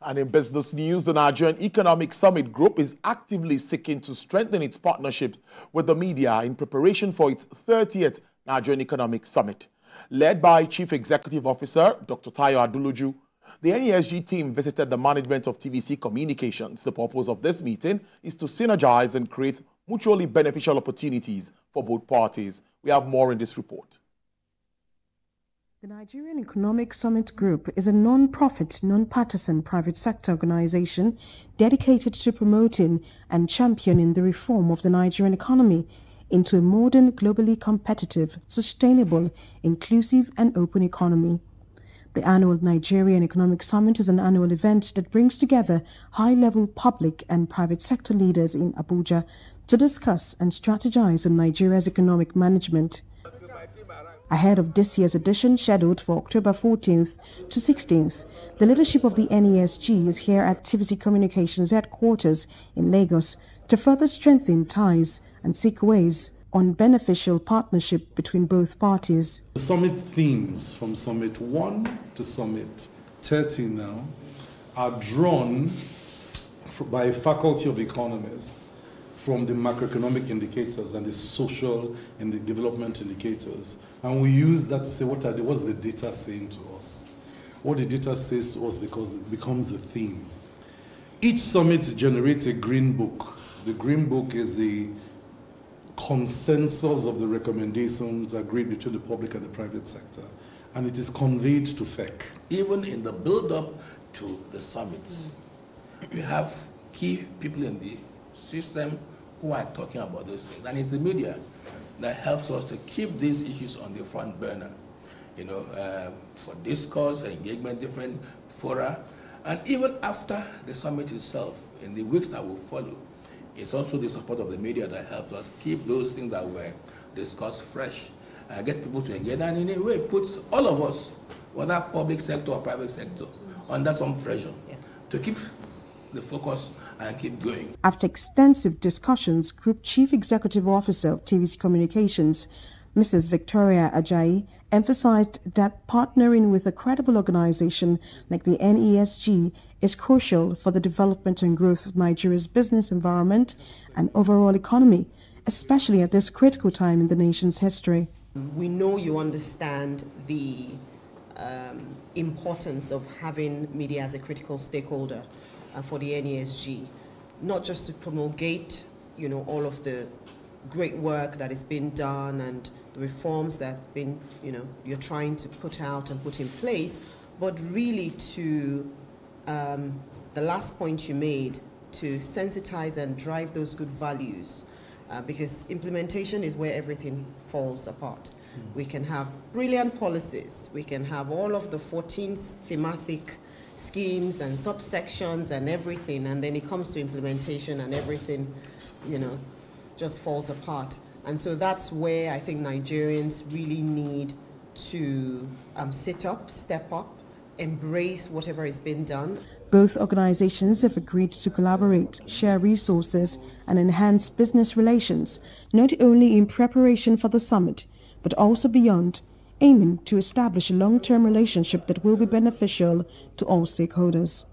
And in business news, the Nigerian Economic Summit Group is actively seeking to strengthen its partnerships with the media in preparation for its 30th Nigerian Economic Summit. Led by Chief Executive Officer Dr. Tayo Aduluju, the NESG team visited the management of TVC Communications. The purpose of this meeting is to synergize and create mutually beneficial opportunities for both parties. We have more in this report. The Nigerian Economic Summit Group is a non-profit, non-partisan private sector organization dedicated to promoting and championing the reform of the Nigerian economy into a modern, globally competitive, sustainable, inclusive and open economy. The annual Nigerian Economic Summit is an annual event that brings together high-level public and private sector leaders in Abuja to discuss and strategize on Nigeria's economic management. Ahead of this year's edition, scheduled for October 14th to 16th, the leadership of the NESG is here at TVC Communications headquarters in Lagos to further strengthen ties and seek ways on beneficial partnership between both parties. The summit themes from Summit 1 to Summit 30 now are drawn by a faculty of economists from the macroeconomic indicators and the social and the development indicators. And we use that to say, what's the data saying to us? What the data says to us, because it becomes a theme. Each summit generates a green book. The green book is a consensus of the recommendations agreed between the public and the private sector. And it is conveyed to FEC. Even in the build-up to the summits, we have key people in the system who are talking about those things. And it's the media that helps us to keep these issues on the front burner, for discourse, engagement, different fora. And even after the summit itself, in the weeks that will follow, it's also the support of the media that helps us keep those things that were discussed fresh, and get people to engage, and in a way puts all of us, whether public sector or private sector, under some pressure to keep the focus and keep going. After extensive discussions, Group Chief Executive Officer of TVC Communications, Mrs. Victoria Ajayi, emphasized that partnering with a credible organization like the NESG is crucial for the development and growth of Nigeria's business environment and overall economy, especially at this critical time in the nation's history. We know you understand the importance of having media as a critical stakeholder for the NESG, not just to promulgate, all of the great work that is being done and the reforms that you're trying to put out and put in place, but really to the last point you made, to sensitize and drive those good values, because implementation is where everything falls apart. We can have brilliant policies, we can have all of the 14 thematic schemes and subsections and everything, and then it comes to implementation and everything, just falls apart. And so that's where I think Nigerians really need to sit up, step up, embrace whatever is being done. Both organizations have agreed to collaborate, share resources, and enhance business relations, not only in preparation for the summit, but also beyond, aiming to establish a long-term relationship that will be beneficial to all stakeholders.